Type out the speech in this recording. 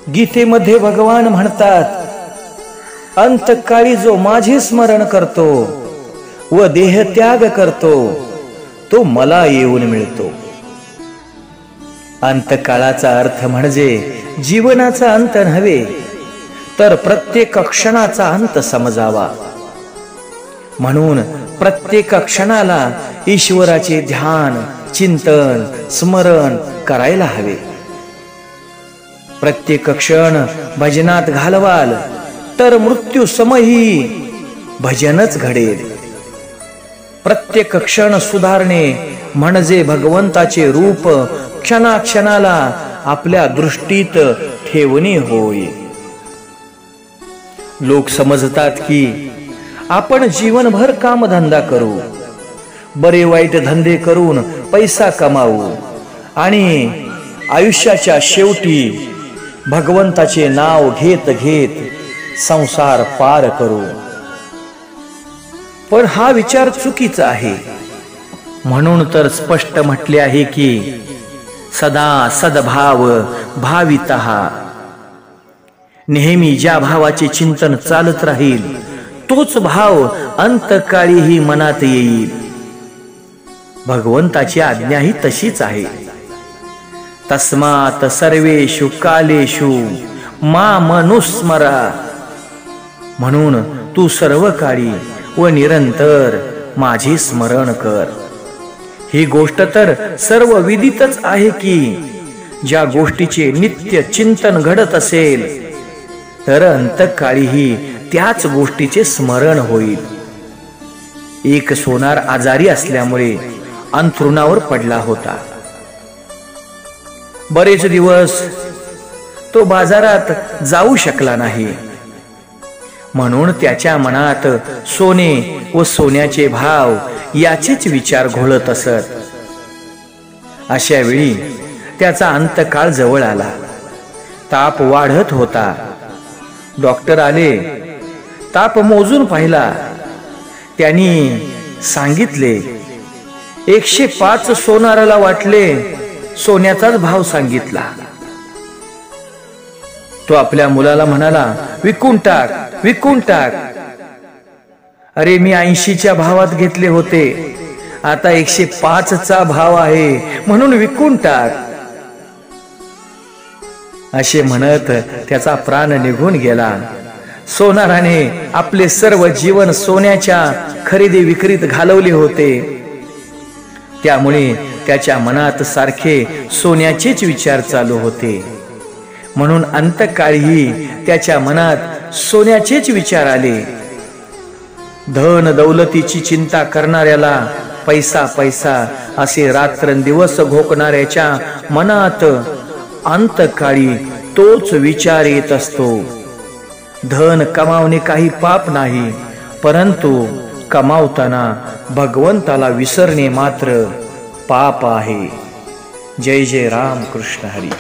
गीतेमध्ये भगवान म्हणतात, अंतकाळी जो माझे स्मरण करतो व देहत्याग करतो तो मला येऊन मिळतो. अंतकाळाचा अर्थ म्हणजे जीवनाचा अंत नव्हे, तर प्रत्येक क्षणाचा अंत समजावा. म्हणून प्रत्येक क्षणाला ईश्वराचे ध्यान, चिंतन, स्मरण करायला हवे. प्रत्येक क्षण भजनात घालवाल तर मृत्यू समयही भजनच घडेल. प्रत्येक क्षण सुधारणे म्हणजे भगवंताचे रूप क्षणाक्षणाला आपल्या दृष्टीत ठेवणे होय. लोक समजतात की आपण जीवनभर कामधंदा करू, बरे वाईट धंदे करून पैसा कमावू आणि आयुष्याच्या शेवटी भगवंताचे नाव घेत घेत संसार पार करू. पण हा विचार चुकीचा आहे. म्हणून तर स्पष्ट म्हटले आहे की सदा सद्भाव भावितः. नेहमी ज्या भावाचे चिंतन चालत राहील तोच भाव अंतकाळीही मनात येईल. भगवंताची आज्ञा ही तशीच आहे. तस्मात् सर्वेषु कालेषु मामनुस्मरा. म्हणून तू सर्व काळी व निरंतर माझे स्मरण कर. ही गोष्ट तर सर्व विदितच आहे की ज्या गोष्टीचे नित्य चिंतन घडत असेल तर अंतकाळीही त्याच गोष्टीचे स्मरण होईल. एक सोनार आजारी असल्यामुळे अंथरुणावर पडला होता. बरेच दिवस तो बाजारात जाऊ शकला नाही. म्हणून त्याच्या मनात सोने व सोन्याचे भाव याचेच विचार घोळत असत. अशा वेळी त्याचा अंतकाळ जवळ आला. ताप वाढत होता. डॉक्टर आले. ताप मोजून पाहिला. त्यांनी सांगितले 105 सोनाराला वाटले. सोन्याचाच भाव सांगितला. तो आपल्या मुलाला म्हणाला, विकून टाक, विकून टाक. अरे मी 80च्या भावात घेतले होते, आता 105चा भाव आहे म्हणून विकून टाक. असे म्हणत त्याचा प्राण निघून गेला. सोनाराने आपले सर्व जीवन सोन्याच्या खरेदी विक्रीत घालवले होते. त्यामुळे त्याच्या मनात सारखे सोन्याचेच विचार चालू होते. म्हणून अंतकाळीही त्याच्या मनात सोन्याचेच विचार आले. धन दौलतीची चिंता करणाऱ्याला पैसा पैसा असे रात्रंदिवस घोकणाऱ्याच्या मनात अंतकाळी तोच विचार येत असतो. धन कमावणे काही पाप नाही, परंतु कमावताना भगवंताला विसरणे मात्र पाप आहे. जय जय राम कृष्ण हरी.